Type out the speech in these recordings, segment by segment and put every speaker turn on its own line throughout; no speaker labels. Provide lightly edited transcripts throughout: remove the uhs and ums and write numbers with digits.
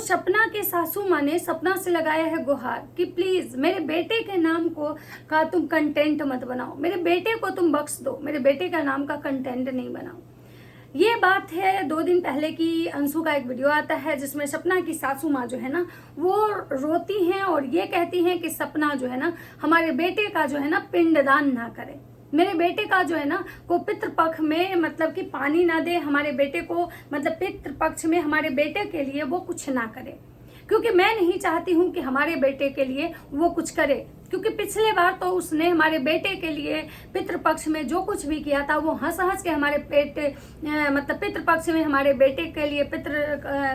सपना के सासू माँ ने सपना से लगाया है गुहार कि प्लीज मेरे बेटे के नाम को का तुम कंटेंट मत बनाओ, मेरे बेटे को तुम बख्श दो, मेरे बेटे का नाम का कंटेंट नहीं बनाओ। ये बात है 2 दिन पहले की अंशु का एक वीडियो आता है जिसमें सपना की सासू माँ जो है ना वो रोती हैं और ये कहती हैं कि सपना जो है ना हमारे बेटे का जो है ना पिंडदान ना करे, मेरे बेटे का जो है ना को पितृपक्ष में मतलब कि पानी ना दे, हमारे बेटे को मतलब पितृपक्ष में हमारे बेटे के लिए वो कुछ ना करे, क्योंकि मैं नहीं चाहती हूँ कि हमारे बेटे के लिए वो कुछ करे। क्योंकि पिछले बार तो उसने हमारे बेटे के लिए पितृपक्ष में जो कुछ भी किया था वो हंस हंस के हमारे मतलब पितृपक्ष में हमारे बेटे के लिए पितृ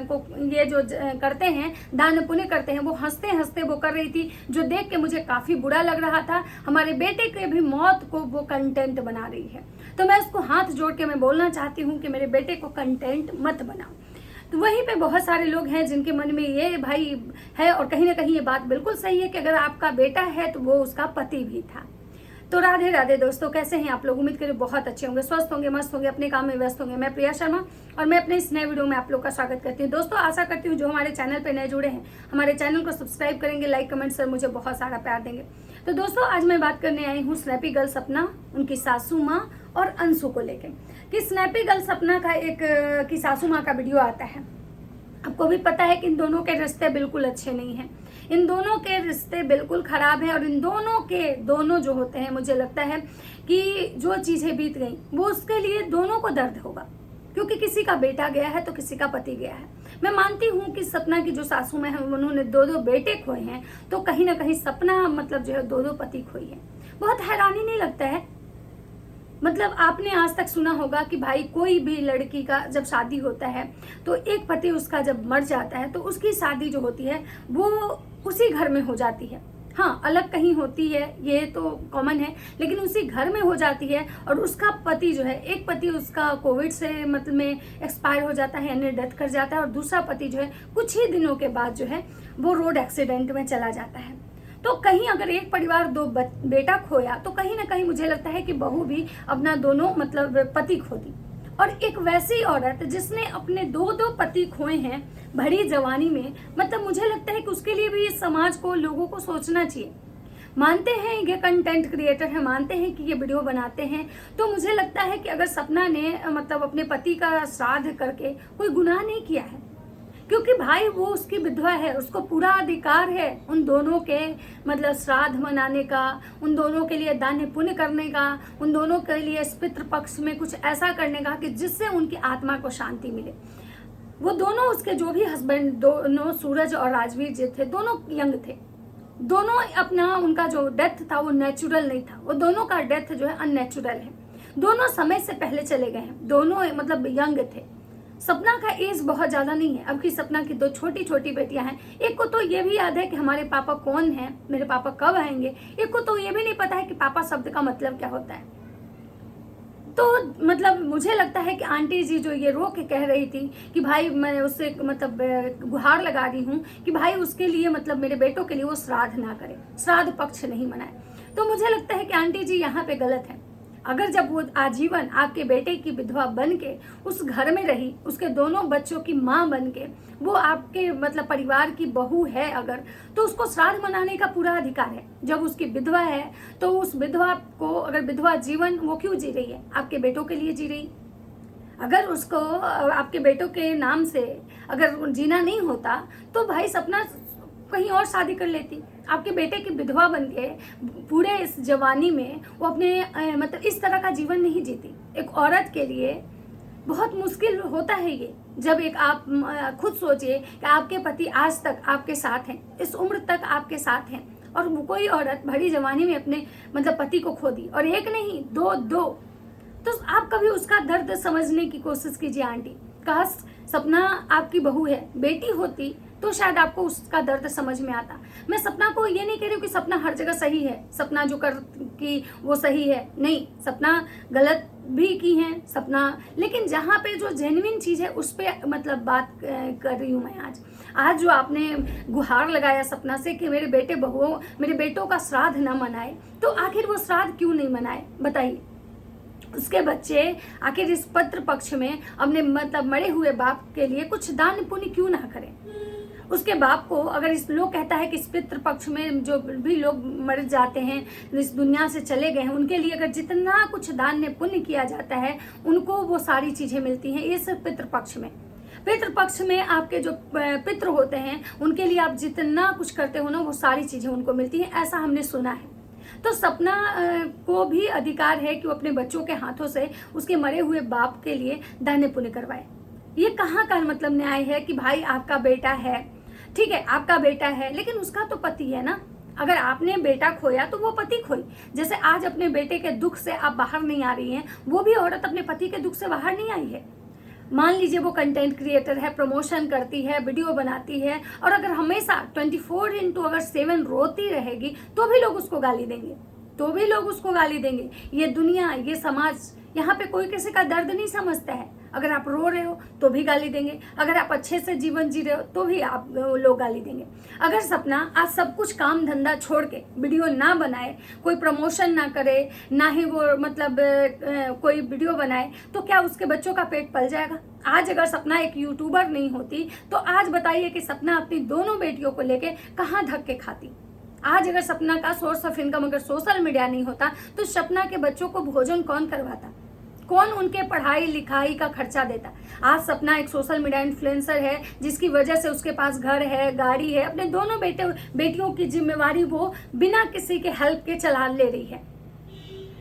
को ये जो करते हैं दान पुण्य करते हैं वो हंसते हंसते वो कर रही थी, जो देख के मुझे काफी बुरा लग रहा था। हमारे बेटे के भी मौत को वो कंटेंट बना रही है, तो मैं उसको हाथ जोड़ के मैं बोलना चाहती हूँ कि मेरे बेटे को कंटेंट मत बनाओ। तो वहीं पे बहुत सारे लोग हैं जिनके मन में ये भाई है, और कहीं ना कहीं ये बात बिल्कुल सही है कि अगर आपका बेटा है तो वो उसका पति भी था। तो राधे राधे दोस्तों, कैसे हैं आप लोग? उम्मीद करें बहुत अच्छे होंगे, स्वस्थ होंगे, मस्त होंगे, अपने काम में व्यस्त होंगे। मैं प्रिया शर्मा और मैं अपने इस नए वीडियो में आप लोग का स्वागत करती हूँ। दोस्तों आशा करती हूँ जो हमारे चैनल पे नए जुड़े हैं हमारे चैनल को सब्सक्राइब करेंगे, लाइक कमेंट से मुझे बहुत सारा प्यार देंगे। तो दोस्तों आज मैं बात करने आई हूँ स्नैपी गर्ल सपना, उनकी सासू माँ और अंशु को लेकर। कि स्नैपी गर्ल सपना का एक की सासू माँ का वीडियो आता है। आपको भी पता है कि इन दोनों के रिश्ते बिल्कुल अच्छे नहीं हैं, इन दोनों के रिश्ते बिल्कुल खराब हैं, और इन दोनों जो होते हैं मुझे लगता है कि जो चीजें बीत गई वो उसके लिए दोनों को दर्द होगा, क्योंकि किसी का बेटा गया है तो किसी का पति गया है। मैं मानती हूँ कि सपना की जो सासू माँ है उन्होंने 2 बेटे खोए हैं, तो कहीं ना कहीं सपना मतलब जो है 2 पति खोई है। बहुत हैरानी नहीं लगता है? मतलब आपने आज तक सुना होगा कि भाई कोई भी लड़की का जब शादी होता है तो एक पति उसका जब मर जाता है तो उसकी शादी जो होती है वो उसी घर में हो जाती है। हाँ, अलग कहीं होती है ये तो कॉमन है, लेकिन उसी घर में हो जाती है। और उसका पति जो है, एक पति उसका कोविड से मतलब में एक्सपायर हो जाता है यानी डेथ कर जाता है, और दूसरा पति जो है कुछ ही दिनों के बाद जो है वो रोड एक्सीडेंट में चला जाता है। तो कहीं अगर एक परिवार 2 बेटा खोया तो कहीं ना कहीं मुझे लगता है कि बहू भी अपना दोनों मतलब पति खो दी। और एक वैसी औरत जिसने अपने 2 पति खोए हैं भरी जवानी में, मतलब मुझे लगता है कि उसके लिए भी इस समाज को, लोगों को सोचना चाहिए। मानते हैं ये कंटेंट क्रिएटर है, मानते हैं कि ये वीडियो बनाते हैं, तो मुझे लगता है कि अगर सपना ने मतलब अपने पति का श्राद्ध करके कोई गुनाह नहीं किया है, क्योंकि भाई वो उसकी विधवा है, उसको पूरा अधिकार है उन दोनों के मतलब श्राद्ध मनाने का, उन दोनों के लिए दान पुण्य करने का, उन दोनों के लिए इस पितृपक्ष में कुछ ऐसा करने का कि जिससे उनकी आत्मा को शांति मिले। वो दोनों उसके जो भी हस्बैंड दोनों सूरज और राजवीर जी थे, दोनों यंग थे, दोनों अपना उनका जो डेथ था वो नेचुरल नहीं था, वो दोनों का डेथ जो है अननेचुरल है। दोनों समय से पहले चले गए हैं, दोनों मतलब यंग थे। सपना का एज बहुत ज्यादा नहीं है, अब की सपना की 2 छोटी छोटी बेटियां हैं। एक को तो ये भी याद है कि हमारे पापा कौन है, मेरे पापा कब आएंगे, एक को तो ये भी नहीं पता है कि पापा शब्द का मतलब क्या होता है। तो मतलब मुझे लगता है कि आंटी जी जो ये रो के कह रही थी कि भाई मैं उससे मतलब गुहार लगा रही हूँ कि भाई उसके लिए मतलब मेरे बेटों के लिए वो श्राद्ध ना करे, श्राद्ध पक्ष नहीं मनाए, तो मुझे लगता है कि आंटी जी यहाँ पे गलत है। अगर जब वो आजीवन आपके बेटे की विधवा बन के उस घर में रही, उसके दोनों बच्चों की माँ बन के वो आपके मतलब परिवार की बहू है अगर, तो उसको श्राद्ध मनाने का पूरा अधिकार है। जब उसकी विधवा है तो उस विधवा को, अगर विधवा जीवन वो क्यों जी रही है? आपके बेटों के लिए जी रही। अगर उसको आपके बेटों के नाम से अगर जीना नहीं होता तो भाई सपना कहीं और शादी कर लेती। आपके बेटे की विधवा बन के पूरे इस जवानी में वो अपने मतलब इस तरह का जीवन नहीं जीती। एक औरत के लिए बहुत मुश्किल होता है ये, जब एक आप खुद सोचिए कि आपके पति आज तक आपके साथ हैं, इस उम्र तक आपके साथ हैं, और कोई औरत भरी जवानी में अपने मतलब पति को खो दी, और एक नहीं 2 तो आप कभी उसका दर्द समझने की कोशिश कीजिए आंटी। काश सपना आपकी बहू है, बेटी होती तो शायद आपको उसका दर्द समझ में आता। मैं सपना को ये नहीं कह रही हूँ कि सपना हर जगह सही है, सपना जो कर की वो सही है, नहीं, सपना गलत भी की है सपना, लेकिन जहाँ पे जो जेन्युइन चीज है उस पे मतलब बात कर रही हूँ मैं आज जो आपने गुहार लगाया सपना से कि मेरे बेटे बहुओं, मेरे बेटों का श्राद्ध न मनाए, तो आखिर वो श्राद्ध क्यों नहीं मनाए बताइए? उसके बच्चे आखिर इस पत्र पक्ष में अपने मतलब मरे हुए बाप के लिए कुछ दान पुण्य क्यों ना करें? उसके बाप को अगर इस लोग कहता है कि इस पितृपक्ष में जो भी लोग मर जाते हैं, इस दुनिया से चले गए हैं, उनके लिए अगर जितना कुछ दान पुण्य किया जाता है उनको वो सारी चीजें मिलती हैं। ये सिर्फ पितृपक्ष में। पितृपक्ष में आपके जो पितृ होते हैं उनके लिए आप जितना कुछ करते हो ना वो सारी चीजें उनको मिलती हैं, ऐसा हमने सुना है। तो सपना को भी अधिकार है कि वो अपने बच्चों के हाथों से उसके मरे हुए बाप के लिए दान पुण्य करवाए। ये कहाँ का मतलब न्याय है कि भाई आपका बेटा है, ठीक है आपका बेटा है, लेकिन उसका तो पति है ना। अगर आपने बेटा खोया तो वो पति खोई। जैसे आज अपने बेटे के दुख से आप बाहर नहीं आ रही हैं, वो भी औरत अपने पति के दुख से बाहर नहीं आई है। मान लीजिए वो कंटेंट क्रिएटर है, प्रमोशन करती है, वीडियो बनाती है, और अगर हमेशा 24/7 रोती रहेगी तो भी लोग उसको गाली देंगे, तो भी लोग उसको गाली देंगे। ये दुनिया, ये समाज, यहाँ पे कोई किसी का दर्द नहीं समझता है। अगर आप रो रहे हो तो भी गाली देंगे, अगर आप अच्छे से जीवन जी रहे हो तो भी आप लोग गाली देंगे। अगर सपना आज सब कुछ काम धंधा छोड़ के वीडियो ना बनाए, कोई प्रमोशन ना करे, ना ही वो मतलब कोई वीडियो बनाए, तो क्या उसके बच्चों का पेट पल जाएगा? आज अगर सपना एक यूट्यूबर नहीं होती तो आज बताइए कि सपना अपनी दोनों बेटियों को लेके कहाँ धक्के खाती। आज अगर सपना का सोर्स ऑफ इनकम अगर सोशल मीडिया नहीं होता तो सपना के बच्चों को भोजन कौन करवाता, कौन उनके पढ़ाई लिखाई का खर्चा देता? आज सपना एक सोशल मीडिया इन्फ्लुएंसर है जिसकी वजह से उसके पास घर है, गाड़ी है, अपने दोनों बेटियों की जिम्मेवारी वो बिना किसी के हेल्प के चला ले रही है।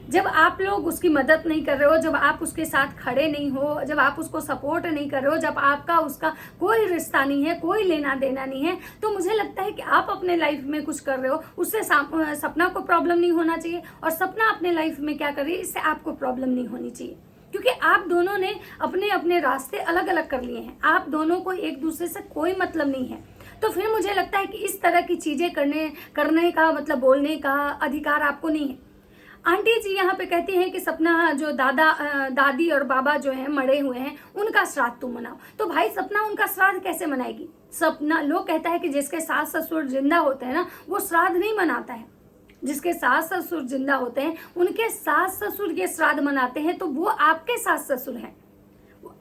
जब आप लोग उसकी मदद नहीं कर रहे हो, जब आप उसके साथ खड़े नहीं हो, जब आप उसको सपोर्ट नहीं कर रहे हो, जब आपका उसका कोई रिश्ता नहीं है, कोई लेना देना नहीं है, तो मुझे लगता है कि आप अपने लाइफ में कुछ कर रहे हो उससे सपना को प्रॉब्लम नहीं होना चाहिए, और सपना अपने लाइफ में क्या कर रही है इससे आपको प्रॉब्लम नहीं होनी चाहिए। क्योंकि आप दोनों ने अपने अपने रास्ते अलग अलग कर लिए हैं, आप दोनों को एक दूसरे से कोई मतलब नहीं है। तो फिर मुझे लगता है कि इस तरह की चीजें करने का मतलब बोलने का अधिकार आपको नहीं है। आंटी जी यहाँ पे कहती हैं कि सपना जो दादी और बाबा जो हैं मरे हुए हैं उनका श्राद्ध तुम मनाओ। तो भाई सपना उनका श्राद्ध कैसे मनाएगी? सपना लोग कहता है कि जिसके सास ससुर जिंदा होते हैं ना वो श्राद्ध नहीं मनाता है। जिसके सास ससुर जिंदा होते हैं उनके सास ससुर के श्राद्ध मनाते हैं, तो वो आपके सास ससुर हैं,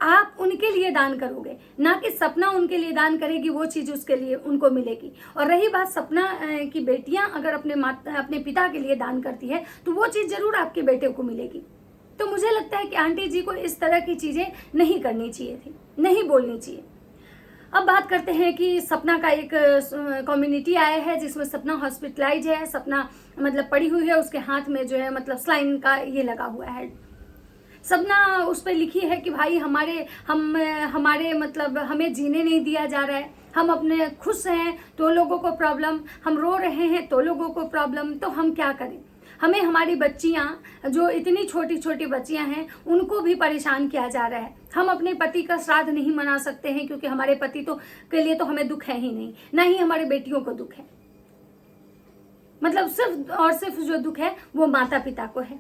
आप उनके लिए दान करोगे, ना कि सपना उनके लिए दान करेगी, वो चीज उसके लिए उनको मिलेगी। और रही बात सपना की बेटियां अगर अपने पिता के लिए दान करती है तो वो चीज जरूर आपके बेटे को मिलेगी। तो मुझे लगता है कि आंटी जी को इस तरह की चीजें नहीं करनी चाहिए थी, नहीं बोलनी चाहिए। अब बात करते हैं कि सपना का एक कम्युनिटी आया है जिसमें सपना हॉस्पिटलाइज है, सपना मतलब पड़ी हुई है, उसके हाथ में जो है मतलब स्लाइन का ये लगा हुआ है। सपना उस पर लिखी है कि भाई हमारे मतलब हमें जीने नहीं दिया जा रहा है, हम अपने खुश हैं तो लोगों को प्रॉब्लम, हम रो रहे हैं तो लोगों को प्रॉब्लम, तो हम क्या करें? हमें हमारी बच्चियां जो इतनी छोटी छोटी बच्चियां हैं उनको भी परेशान किया जा रहा है। हम अपने पति का श्राद्ध नहीं मना सकते हैं क्योंकि हमारे पति तो के लिए तो हमें दुख है ही नहीं, ना ही हमारे बेटियों को दुख है। मतलब सिर्फ और सिर्फ जो दुख है वो माता पिता को है।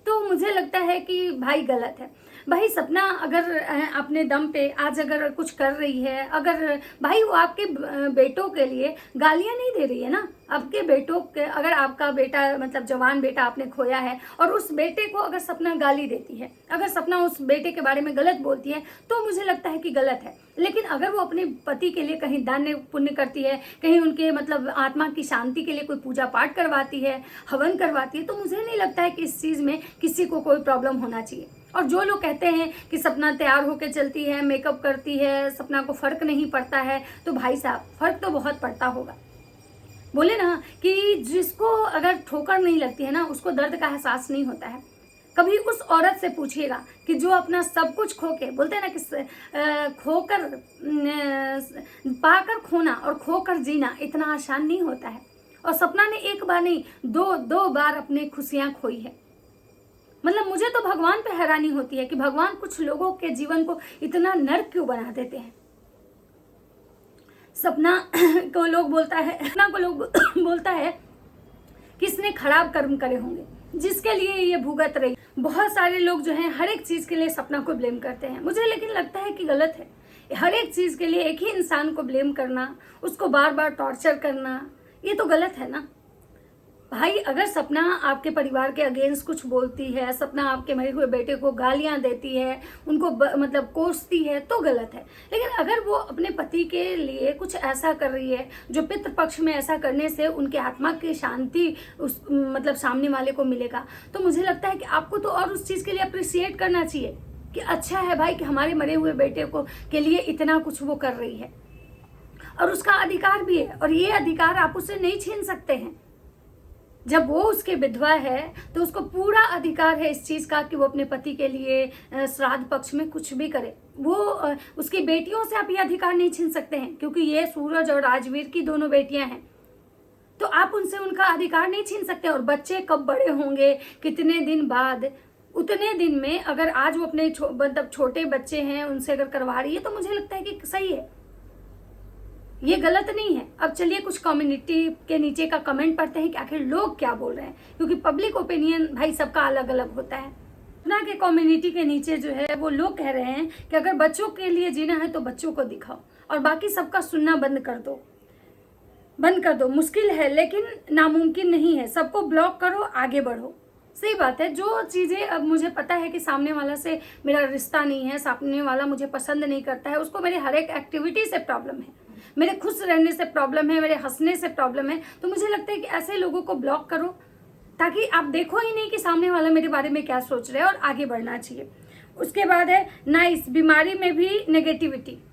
तो मुझे लगता है कि भाई गलत है। भाई सपना अगर अपने दम पे आज अगर कुछ कर रही है, अगर भाई वो आपके बेटों के लिए गालियां नहीं दे रही है ना, आपके बेटों के, अगर आपका बेटा मतलब जवान बेटा आपने खोया है और उस बेटे को अगर सपना गाली देती है, अगर सपना उस बेटे के बारे में गलत बोलती है तो मुझे लगता है कि गलत है। लेकिन अगर वो अपने पति के लिए कहीं दान पुण्य करती है, कहीं उनके मतलब आत्मा की शांति के लिए कोई पूजा पाठ करवाती है, हवन करवाती है, तो मुझे नहीं लगता है कि इस चीज में किसी को कोई प्रॉब्लम होना चाहिए। और जो लोग कहते हैं कि सपना तैयार होकर चलती है, मेकअप करती है, सपना को फर्क नहीं पड़ता है, तो भाई साहब फर्क तो बहुत पड़ता होगा। बोले ना कि जिसको अगर ठोकर नहीं लगती है ना उसको दर्द का एहसास नहीं होता है। कभी उस औरत से पूछिएगा कि जो अपना सब कुछ खो के, बोलते हैं ना कि खोकर पाकर खोना और खोकर जीना इतना आसान नहीं होता है। और सपना ने एक बार नहीं दो बार अपनी खुशियां खोई है। मतलब मुझे तो भगवान पे हैरानी होती है कि भगवान कुछ लोगों के जीवन को इतना नर्क क्यों बना देते हैं। सपना को लोग बोलता है कि इसने खराब कर्म करे होंगे जिसके लिए ये भुगत रही। बहुत सारे लोग जो हैं हर एक चीज के लिए सपना को ब्लेम करते हैं। मुझे लेकिन लगता है कि गलत है। हर एक चीज के लिए एक ही इंसान को ब्लेम करना, उसको बार बार टॉर्चर करना, ये तो गलत है ना। भाई अगर सपना आपके परिवार के अगेंस्ट कुछ बोलती है, सपना आपके मरे हुए बेटे को गालियां देती है, उनको मतलब कोसती है, तो गलत है। लेकिन अगर वो अपने पति के लिए कुछ ऐसा कर रही है जो पितृपक्ष में ऐसा करने से उनके आत्मा की शांति उस मतलब सामने वाले को मिलेगा, तो मुझे लगता है कि आपको तो और उस चीज़ के लिए अप्रिसिएट करना चाहिए कि अच्छा है भाई कि हमारे मरे हुए बेटे को के लिए इतना कुछ वो कर रही है, और उसका अधिकार भी है, और ये अधिकार आप उससे नहीं छीन सकते हैं। जब वो उसके विधवा है तो उसको पूरा अधिकार है इस चीज का कि वो अपने पति के लिए श्राद्ध पक्ष में कुछ भी करे। वो उसकी बेटियों से आप ये अधिकार नहीं छीन सकते हैं, क्योंकि ये सूरज और राजवीर की दोनों बेटियां हैं, तो आप उनसे उनका अधिकार नहीं छीन सकते। और बच्चे कब बड़े होंगे, कितने दिन बाद, उतने दिन में अगर आज वो अपने मतलब छोटे बच्चे हैं उनसे अगर करवा रही है तो मुझे लगता है कि सही है, ये गलत नहीं है। अब चलिए कुछ कम्युनिटी के नीचे का कमेंट पढ़ते हैं कि आखिर लोग क्या बोल रहे हैं, क्योंकि पब्लिक ओपिनियन भाई सबका अलग अलग होता है ना। के कम्युनिटी के नीचे जो है वो लोग कह रहे हैं कि अगर बच्चों के लिए जीना है तो बच्चों को दिखाओ और बाकी सबका सुनना बंद कर दो। मुश्किल है लेकिन नामुमकिन नहीं है, सबको ब्लॉक करो, आगे बढ़ो। सही बात है। जो चीज़ें अब मुझे पता है कि सामने वाला से मेरा रिश्ता नहीं है, सामने वाला मुझे पसंद नहीं करता है, उसको मेरे हर एक एक्टिविटी से प्रॉब्लम है, मेरे खुश रहने से प्रॉब्लम है, मेरे हंसने से प्रॉब्लम है, तो मुझे लगता है कि ऐसे लोगों को ब्लॉक करो ताकि आप देखो ही नहीं कि सामने वाला मेरे बारे में क्या सोच रहा है, और आगे बढ़ना चाहिए। उसके बाद है नाइस, बीमारी में भी नेगेटिविटी।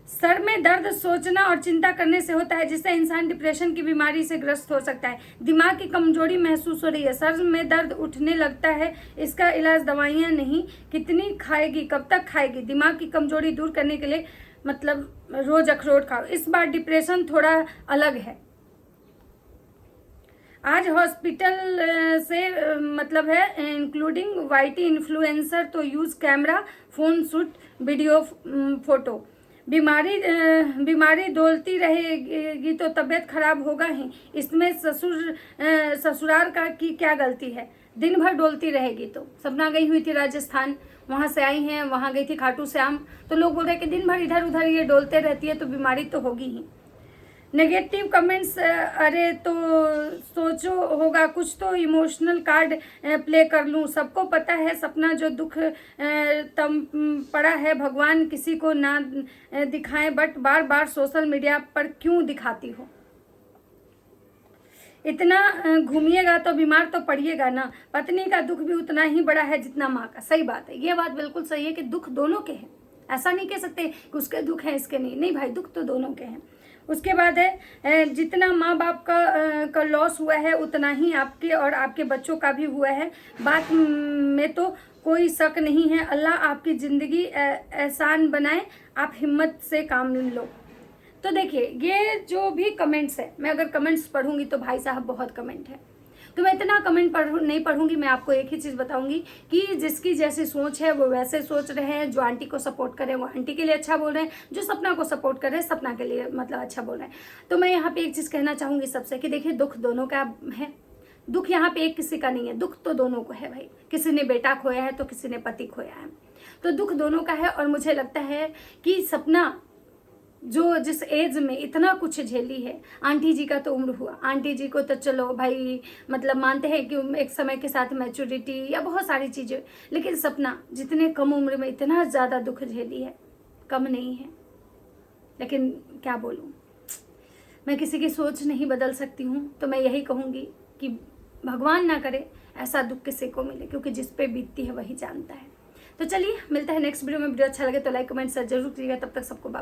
सर में दर्द सोचना और चिंता करने से होता है, जिससे इंसान डिप्रेशन की बीमारी से ग्रस्त हो सकता है। दिमाग की कमजोरी महसूस हो रही है, सर में दर्द उठने लगता है, इसका इलाज दवाइयाँ नहीं। कितनी खाएगी, कब तक खाएगी? दिमाग की कमजोरी दूर करने के लिए मतलब रोज अखरोट खाओ। इस बार डिप्रेशन थोड़ा अलग है। आज हॉस्पिटल से मतलब है इंक्लूडिंग वाईटी इन्फ्लुएंसर तो use camera, phone shoot, video, photo. बीमारी डोलती रहेगी तो तबीयत खराब होगा ही, इसमें ससुराल का की क्या गलती है? दिन भर डोलती रहेगी। तो सपना गई हुई थी राजस्थान, वहां से आई हैं, वहां गई थी खाटू श्याम, तो लोग बोल रहे हैं कि दिन भर इधर उधर ये डोलते रहती है तो बीमारी तो होगी ही। नेगेटिव कमेंट्स, अरे तो सोचो होगा कुछ तो इमोशनल कार्ड प्ले कर लूँ। सबको पता है सपना जो दुख तम पड़ा है, भगवान किसी को ना दिखाएं, but bar bar social media पर क्यों दिखाती हो? इतना घूमिएगा तो बीमार तो पड़िएगा ना। पत्नी का दुख भी उतना ही बड़ा है जितना माँ का। सही बात है, ये बात बिल्कुल सही है कि दुख दोनों के हैं। ऐसा नहीं कह सकते कि उसके दुख है इसके नहीं भाई, दुख तो दोनों के हैं। उसके बाद है जितना माँ बाप का लॉस हुआ है उतना ही आपके और आपके बच्चों का भी हुआ है, बात में तो कोई शक नहीं है। अल्लाह आपकी ज़िंदगी आसान बनाए, आप हिम्मत से काम लो। तो देखिए ये जो भी कमेंट्स है, मैं अगर कमेंट्स पढ़ूंगी तो भाई साहब बहुत कमेंट है, तो मैं इतना कमेंट नहीं पढ़ूंगी। मैं आपको एक ही चीज़ बताऊंगी कि जिसकी जैसी सोच है वो वैसे सोच रहे हैं। जो आंटी को सपोर्ट करे वो आंटी के लिए अच्छा बोल रहे हैं, जो सपना को सपोर्ट कर रहे हैं सपना के लिए मतलब अच्छा बोल रहे हैं। तो मैं यहाँ पे एक चीज़ कहना चाहूँगी सबसे कि देखिए दुख दोनों का है। दुख यहाँ पे एक किसी का नहीं है, दुख तो दोनों को है भाई। किसी ने बेटा खोया है तो किसी ने पति खोया है, तो दुख दोनों का है। और मुझे लगता है कि सपना जो जिस एज में इतना कुछ झेली है, आंटी जी का तो उम्र हुआ, आंटी जी को तो चलो भाई मतलब मानते हैं कि एक समय के साथ मैच्योरिटी या बहुत सारी चीज़ें, लेकिन सपना जितने कम उम्र में इतना ज़्यादा दुख झेली है, कम नहीं है। लेकिन क्या बोलूँ, मैं किसी की सोच नहीं बदल सकती हूँ, तो मैं यही कहूँगी कि भगवान ना करे ऐसा दुख किसी को मिले, क्योंकि जिस पे बीतती है वही जानता है। तो चलिए मिलता है नेक्स्ट वीडियो में। वीडियो अच्छा लगे तो लाइक कमेंट शेयर जरूर कीजिएगा। तब तक सबको बाय।